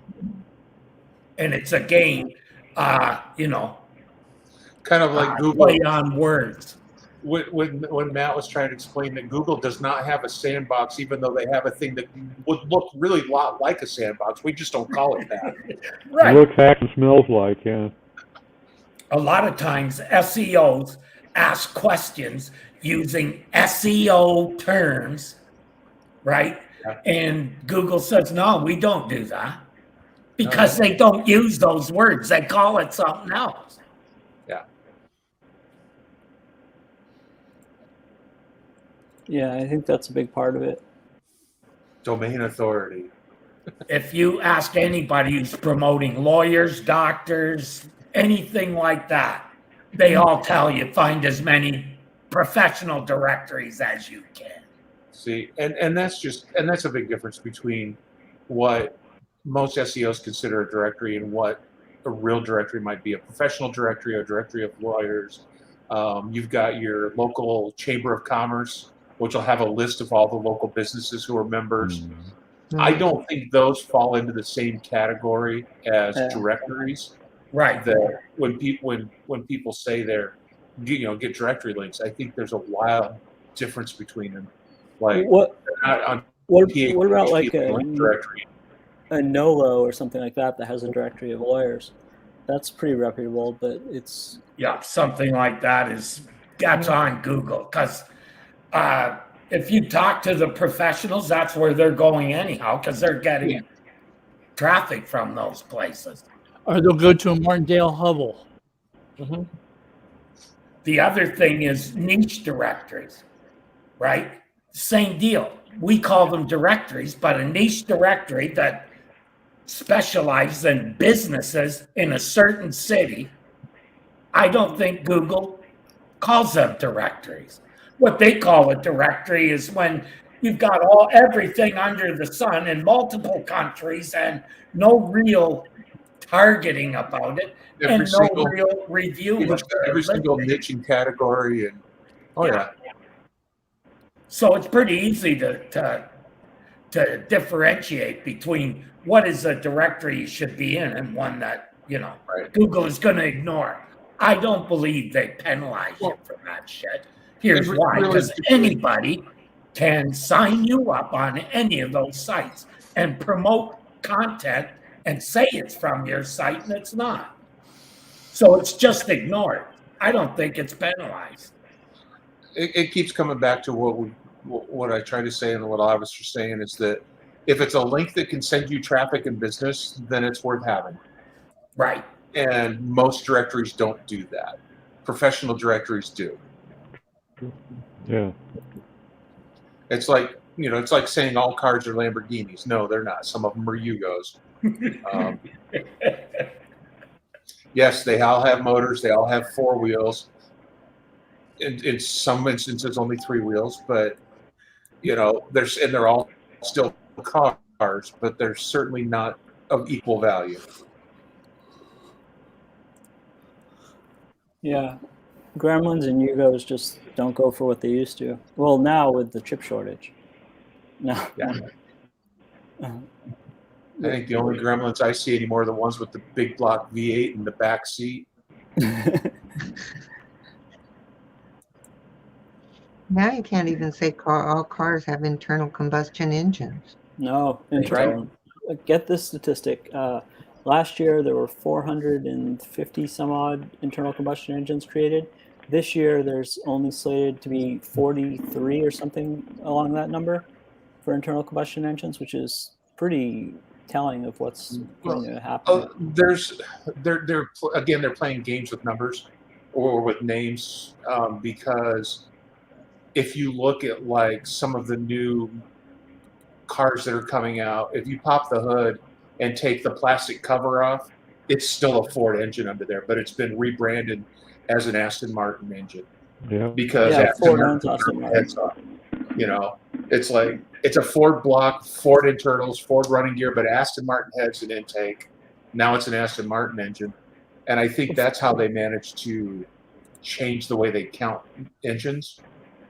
it's a game, kind of like Google play on words. When Matt was trying to explain that Google does not have a sandbox, even though they have a thing that would look really a lot like a sandbox, we just don't call it that. Right. It looks, acts, and smells like, yeah. A lot of times SEOs ask questions using SEO terms, right? Yeah. And Google says, no, we don't do that. Because they don't use those words. They call it something else. Yeah. Yeah, I think that's a big part of it. Domain authority. If you ask anybody who's promoting lawyers, doctors, anything like that, they all tell you find as many professional directories as you can. See, and that's a big difference between what most SEOs consider a directory and what a real directory might be. A professional directory, a directory of lawyers. You've got your local chamber of commerce, which will have a list of all the local businesses who are members. Mm-hmm. I don't think those fall into the same category as directories. Right. That when people say they're, get directory links, I think there's a wild difference between them. Like what about like a directory? A NOLO or something like that has a directory of lawyers. That's pretty reputable, but it's something like that's on Google because if you talk to the professionals, that's where they're going anyhow because they're getting traffic from those places. Or they'll go to a Martindale Hubble. Mm-hmm. The other thing is niche directories, right? Same deal. We call them directories, but a niche directory that specializes in businesses in a certain city, I don't think Google calls them directories. What they call a directory is when you've got everything under the sun in multiple countries and no real targeting about it and no real review of every single niche and category and So it's pretty easy to differentiate between what is a directory you should be in and one that Google is going to ignore. I don't believe they penalize you for that shit. Here's why: because anybody can sign you up on any of those sites and promote content and say it's from your site and it's not. So it's just ignored. I don't think it's penalized. It keeps coming back to what I try to say and what I was just saying is that if it's a link that can send you traffic and business, then it's worth having. Right. And most directories don't do that. Professional directories do. Yeah. It's like, it's like saying all cars are Lamborghinis. No, they're not. Some of them are Yugos. Yes, they all have motors. They all have 4 wheels. In some instances, only 3 wheels. But they're all still cars, but they're certainly not of equal value. Yeah, Gremlins and Yugos just don't go for what they used to. Well, now with the chip shortage. No. Yeah. I think the only Gremlins I see anymore are the ones with the big block V8 in the back seat. Now you can't even say all cars have internal combustion engines. No, Right. Get this statistic. Last year there were 450 some odd internal combustion engines created. This year there's only slated to be 43 or something along that number for internal combustion engines, which is pretty telling of what's going to happen. They're playing games with numbers or with names, because if you look at like some of the new cars that are coming out, if you pop the hood and take the plastic cover off, it's still a Ford engine under there, but it's been rebranded as an Aston Martin engine. Yeah. Because Ford owns Aston Martin. It's like it's a Ford block, Ford internals, Ford running gear, but Aston Martin heads and intake. Now it's an Aston Martin engine, and I think that's how they managed to change the way they count engines.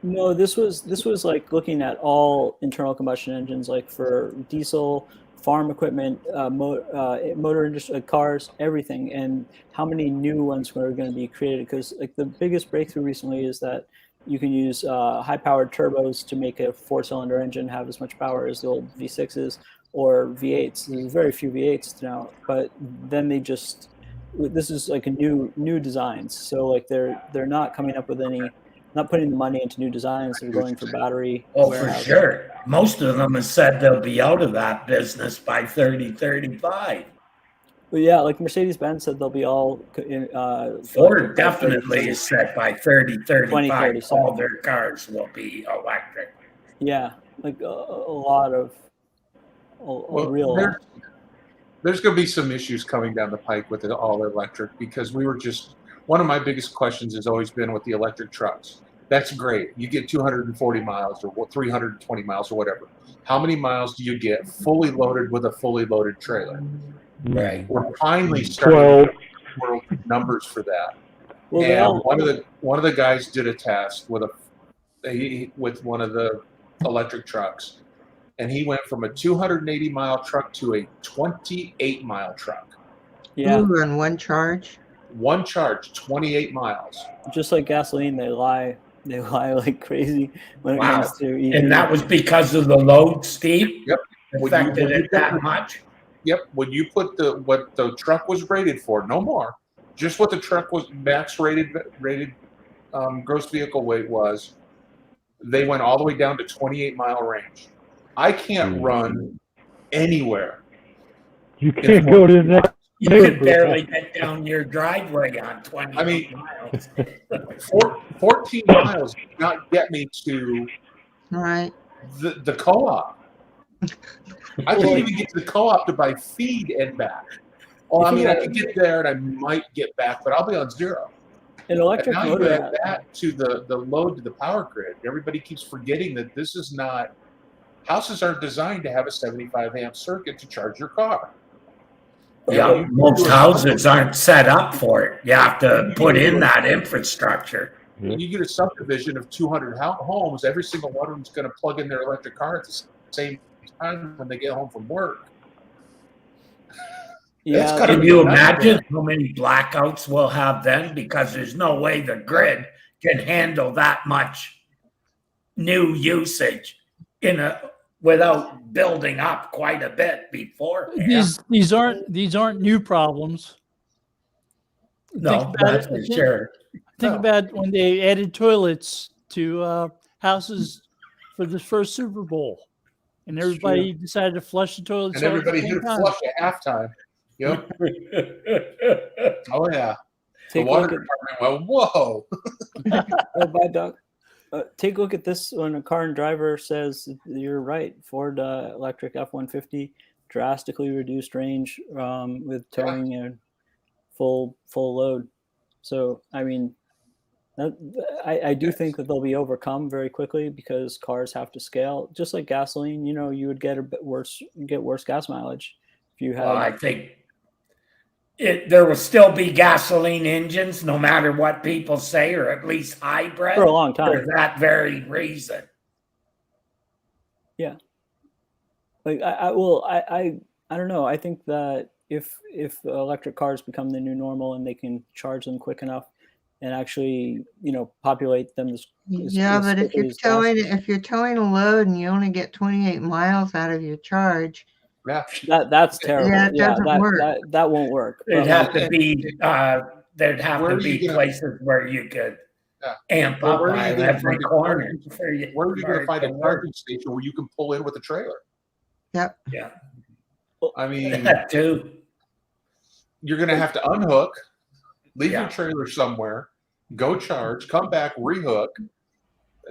No, this was like looking at all internal combustion engines, like for diesel, farm equipment, motor industry, cars, everything, and how many new ones were going to be created. Because like the biggest breakthrough recently is that you can use high-powered turbos to make a 4-cylinder engine have as much power as the old V6s or V8s. There's very few V8s now, but then this is like a new designs. So like they're not coming up with not putting the money into new designs. They're going for battery. Oh, for sure. Most of them have said they'll be out of that business by 30-35. But yeah, like Mercedes-Benz said they'll be all. Ford definitely is set by 30-35. All their cars will be electric. Yeah, like a lot of real. There's going to be some issues coming down the pike with the all electric, because one of my biggest questions has always been with the electric trucks. That's great. You get 240 miles or 320 miles or whatever. How many miles do you get fully loaded with a fully loaded trailer? Right. We're finally starting to get world numbers for that. Well, and one of the guys did a test with one of the electric trucks, and he went from a 280-mile truck to a 28-mile truck. Yeah. Ooh, on one charge. One charge, 28 miles. Just like gasoline, they lie like crazy when it comes to EV. And that was because of the load, Steve? Yep. Affected it that much? Yep. When you put what the truck was rated for, no more, just what the truck was max rated gross vehicle weight was, they went all the way down to 28-mile range. I can't run anywhere. You can't go to the next. You could barely get down your driveway on 20 miles. 14 miles did not get me to the co-op. I couldn't even get to the co-op to buy feed and back. Well, I mean, I could get there and I might get back, but I'll be on zero. An electric and now motor. You add that to the load to the power grid. Everybody keeps forgetting that this is not. Houses aren't designed to have a 75 amp circuit to charge your car. Yeah, most houses aren't set up for it. You have to put in that infrastructure. When you get a subdivision of 200 homes, every single one of them is going to plug in their electric car at the same time when they get home from work. Yeah, can you imagine how many blackouts we'll have then? Because there's no way the grid can handle that much new usage without building up quite a bit before. These aren't new problems. No, that's for sure. Think about when they added toilets to houses for the first Super Bowl, and everybody decided to flush the toilets. And everybody did flush at halftime. Yep. Oh yeah. The water department went, whoa. Oh, bye, Doug. take a look at this when a car and driver says you're right. Ford electric F-150 drastically reduced range with towing and full load. So I mean, I do think that they'll be overcome very quickly because cars have to scale. Just like gasoline, you would get worse gas mileage if you had. Well, I think there will still be gasoline engines, no matter what people say, or at least hybrid for a long time. For that very reason. Yeah. Like I don't know. I think that if electric cars become the new normal and they can charge them quick enough and actually, populate them as but if you're towing a load and you only get 28 miles out of your charge, that's terrible. Yeah, it doesn't work. That won't work. There'd have to be places where you could amp up by every corner. Where are you going to find a charging station where you can pull in with a trailer? Yep. Yeah. I mean, that too. You're going to have to unhook, leave your trailer somewhere, go charge, come back, rehook.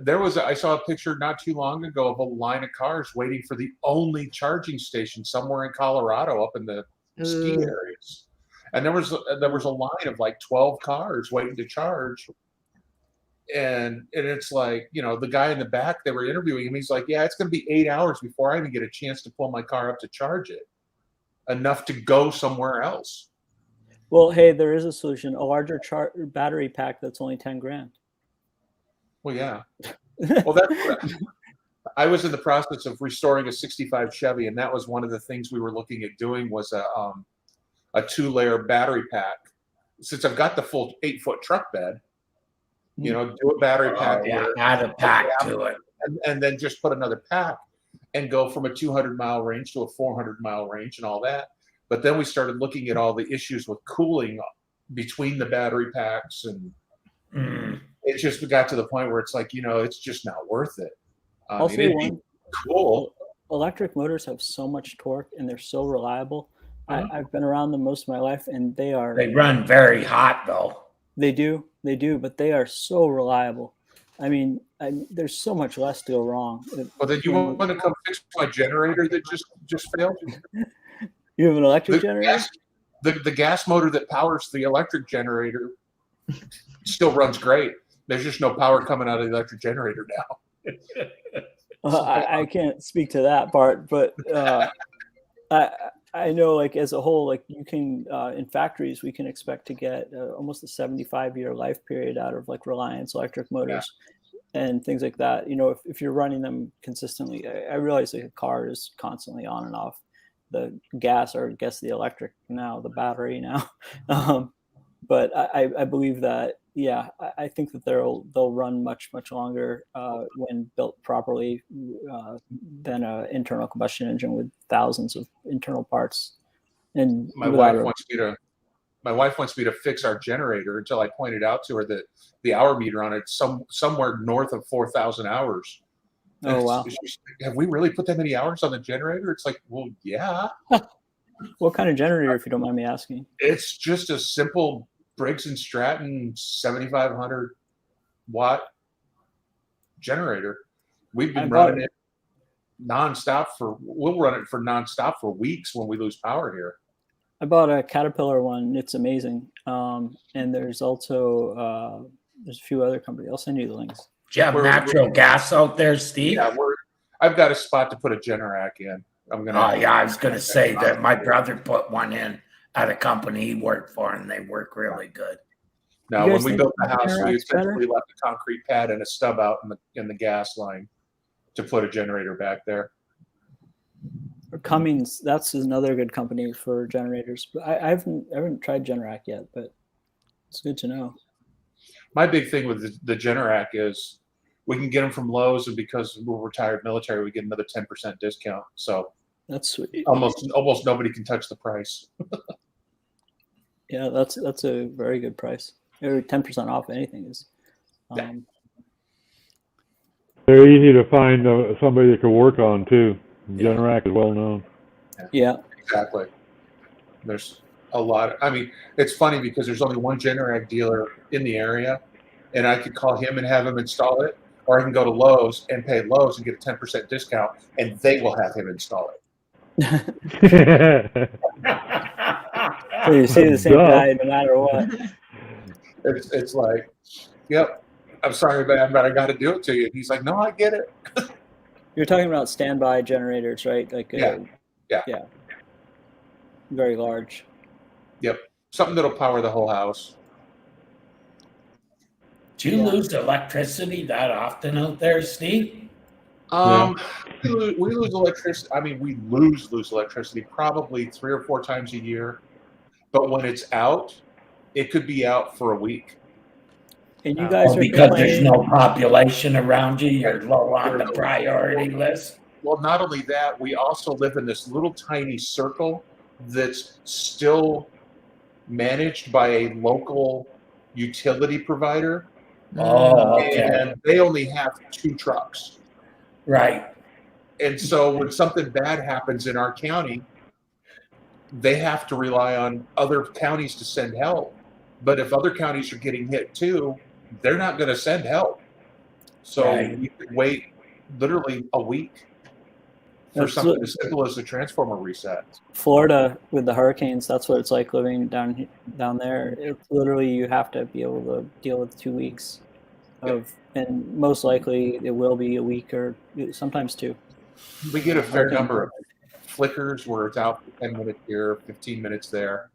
I saw a picture not too long ago of a line of cars waiting for the only charging station somewhere in Colorado up in the ski areas. And there was a line of like 12 cars waiting to charge. And it's like, the guy in the back, they were interviewing him. He's like, yeah, it's going to be 8 hours before I even get a chance to pull my car up to charge it. Enough to go somewhere else. Well, hey, there is a solution. A larger battery pack that's only $10,000. Well, yeah. Well, I was in the process of restoring a 65 Chevy, and that was one of the things we were looking at doing was a 2-layer battery pack. Since I've got the full 8-foot truck bed, do a battery pack. Add a pack to it. And then just put another pack and go from a 200-mile range to a 400-mile range and all that. But then we started looking at all the issues with cooling between the battery packs, and it just got to the point where it's like, it's just not worth it. I'll say one, cool. Electric motors have so much torque and they're so reliable. I've been around them most of my life, and they run very hot though. They do, but they are so reliable. I mean, there's so much less to go wrong. Well, then you want to come fix my generator that just failed? You have an electric generator? The gas motor that powers the electric generator still runs great. There's just no power coming out of the electric generator now. I can't speak to that part, but I know, like, as a whole, like, you can in factories we can expect to get almost a 75-year life period out of like Reliance electric motors and things like that. If you're running them consistently. I realize like a car is constantly on and off the gas, or I guess the electric now, the battery now. But I believe that, I think that they'll run much longer when built properly than an internal combustion engine with thousands of internal parts. And my wife wants me to fix our generator until I pointed out to her that the hour meter on it somewhere north of 4,000 hours. Oh, wow. Have we really put that many hours on the generator? It's like, well, yeah. What kind of generator, if you don't mind me asking? It's just a simple Briggs & Stratton 7,500 watt generator. We've been running it nonstop we'll run it for nonstop for weeks when we lose power here. I bought a Caterpillar one. It's amazing. And there's also there's a few other companies. I'll send you the links. Do you have natural gas out there, Steve? Yeah, I've got a spot to put a Generac in. I was gonna say that my brother put one in at a company he worked for, and they work really good. Now, when we built the house, we essentially left a concrete pad and a stub out in the gas line to put a generator back there. Or Cummins, that's another good company for generators. But I haven't tried Generac yet, but it's good to know. My big thing with the Generac is we can get them from Lowe's, and because we're retired military, we get another 10% discount. So that's sweet. Almost nobody can touch the price. Yeah, that's a very good price. 10% off anything is. They're easy to find somebody that can work on too. Generac is well known. Yeah, exactly. There's a lot. It's funny because there's only one Generac dealer in the area, and I could call him and have him install it. or I can go to Lowe's and pay Lowe's and get a 10% discount, and they will have him install it. So you see the same Duh. guy no matter what. It's like, yep, I'm sorry, man, but I got to do it to you. And he's like, no, I get it. You're talking about standby generators, right? Like Yeah. Very large. Yep, something that'll power the whole house. Do you lose electricity that often out there, Steve? We lose electricity. I mean, we lose electricity probably 3 or 4 times a year. But when it's out, it could be out for a week. And you guys are because there's complaining. no population around you, you're low on the priority list. Well, not only that, we also live in this little tiny circle that's still managed by a local utility provider. Oh, okay. And they only have 2 trucks. Right. And so when something bad happens in our county, they have to rely on other counties to send help. But if other counties are getting hit too, they're not going to send help. So we could wait literally a week for something as simple as a transformer reset. Florida with the hurricanes, that's what it's like living down there. It's literally, you have to be able to deal with 2 weeks of, and most likely it will be a week or sometimes 2. We get a fair number of flickers where it's out for 10 minutes here, 15 minutes there.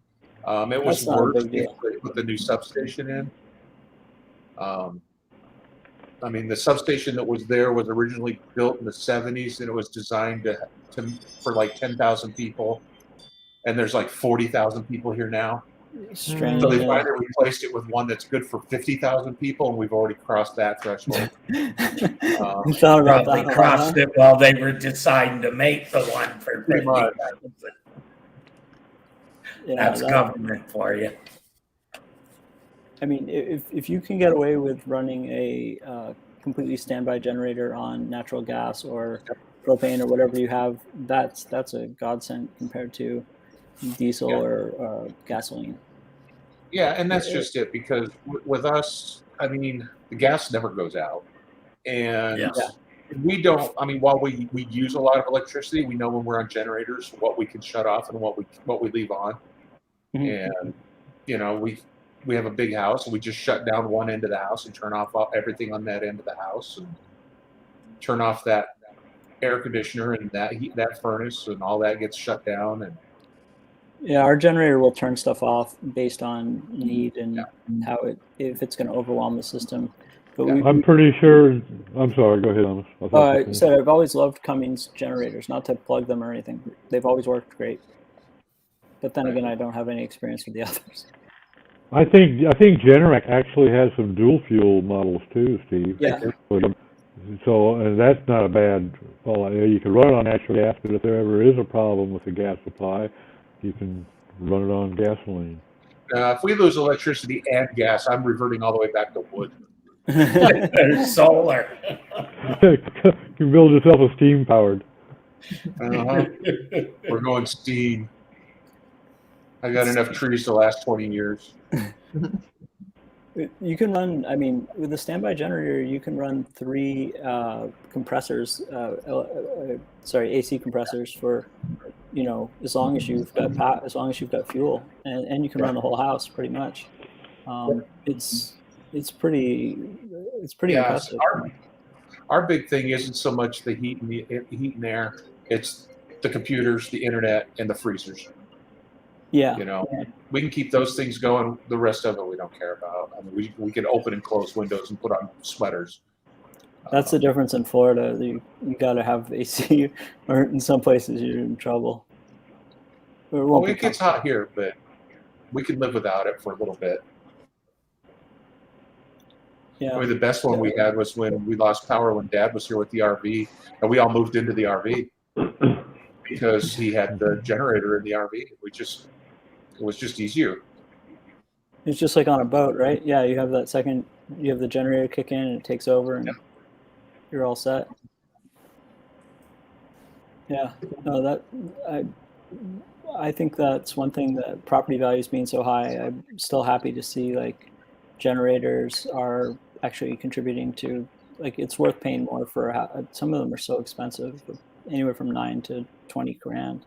It was worse before they put the new substation in. I mean, the substation that was there was originally built in the 70s, and it was designed for like 10,000 people. And there's like 40,000 people here now. Strange. So they finally replaced it with one that's good for 50,000 people, and we've already crossed that threshold. You thought about Probably that? crossed it while they were deciding to make the one for 50,000. That's government for you. I mean, if you can get away with running a completely standby generator on natural gas or propane or whatever you have, that's a godsend compared to diesel or gasoline. Yeah, and that's just it, because with us, I mean, the gas never goes out. And we don't, I mean, while we use a lot of electricity, we know when we're on generators what we can shut off and what we leave on. And, you know, we have a big house, and we just shut down one end of the house and turn off everything on that end of the house, and turn off that air conditioner and that furnace, and all that gets shut down. And yeah, our generator will turn stuff off based on need and how if it's going to overwhelm the system. But I'm pretty sure. I'm sorry. Go ahead, Ammon. I said I've always loved Cummins generators, not to plug them or anything. They've always worked great. But then again, I don't have any experience with the others. I think Generac actually has some dual fuel models too, Steve. Yeah. So and that's not a bad. Well, you can run it on natural gas, but if there ever is a problem with the gas supply, you can run it on gasoline. if we lose electricity and gas, I'm reverting all the way back to wood. Solar. You can build yourself a steam powered. We're going steam. I got enough trees to last 20 years. You can run, I mean, with a standby generator, you can run 3 compressors, AC compressors for, you know, as long as you've got fuel, and you can run the whole house pretty much. It's pretty impressive. Our big thing isn't so much the heat and air; it's the computers, the internet, and the freezers. Yeah. You know, we can keep those things going. The rest of it we don't care about. I mean, we can open and close windows and put on sweaters. That's the difference in Florida. You got to have AC, or in some places you're in trouble. Well, it gets hot here, but we can live without it for a little bit. Yeah. I mean, the best one we had was when we lost power when Dad was here with the RV, and we all moved into the RV because he had the generator in the RV. It was just easier. It's just like on a boat, right? Yeah, you have the generator kick in and it takes over and you're all set. Yeah, no, I think that's one thing that property values being so high. I'm still happy to see like generators are actually contributing to like it's worth paying more for. Some of them are so expensive, anywhere from 9 to 20 grand.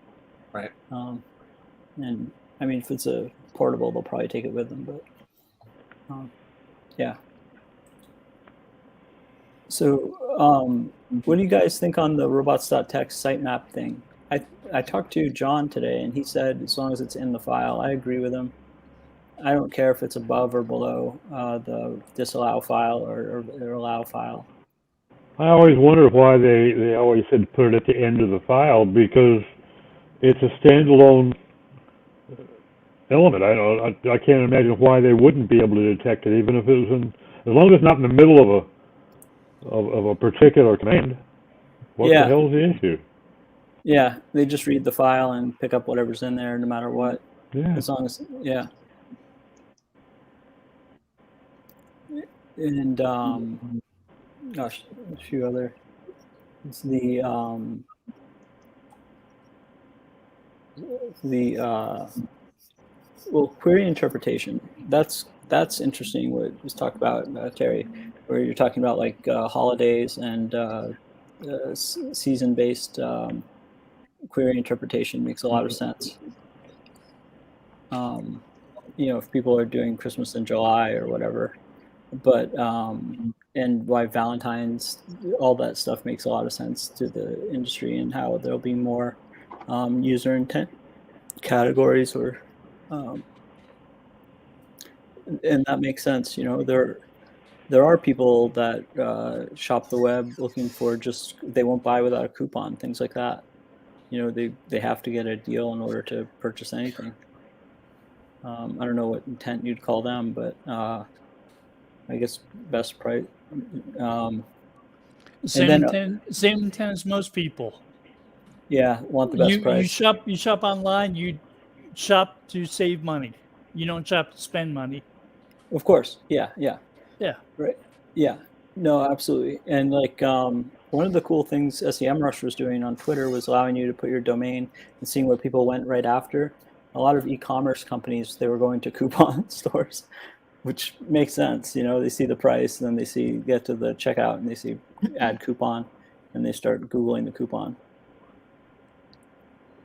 Right. And I mean, if it's a portable, they'll probably take it with them. But yeah. So, what do you guys think on the robots.txt sitemap thing? I talked to John today, and he said as long as it's in the file, I agree with him. I don't care if it's above or below the disallow file or allow file. I always wondered why they always said put it at the end of the file, because it's a standalone element. I can't imagine why they wouldn't be able to detect it, even if it was in, as long as it's not in the middle of a particular command. What the hell is the issue? Yeah, they just read the file and pick up whatever's in there, no matter what. Yeah. As long as and gosh, a few other. It's the well, query interpretation. That's interesting. What was talked about, Terry, where you're talking about like holidays and season-based query interpretation makes a lot of sense. If people are doing Christmas in July or whatever, but and why Valentine's, all that stuff makes a lot of sense to the industry, and how there'll be more user intent categories, or and that makes sense. There are people that shop the web looking for they won't buy without a coupon, things like that. They have to get a deal in order to purchase anything. I don't know what intent you'd call them, but I guess best price. Same intent as most people. Yeah, want the best price. You shop online. You shop to save money. You don't shop to spend money. Of course. Yeah. Right. Yeah. No, absolutely. And like one of the cool things SEMrush was doing on Twitter was allowing you to put your domain and seeing where people went right after. A lot of e-commerce companies, they were going to coupon stores, which makes sense. They see the price, and then they get to the checkout, and they see add coupon, and they start Googling the coupon.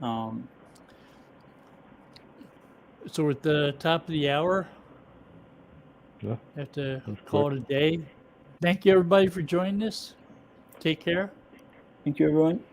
So we're at the top of the hour. Yeah. Have to call it a day. Thank you, everybody, for joining us. Take care. Thank you, everyone.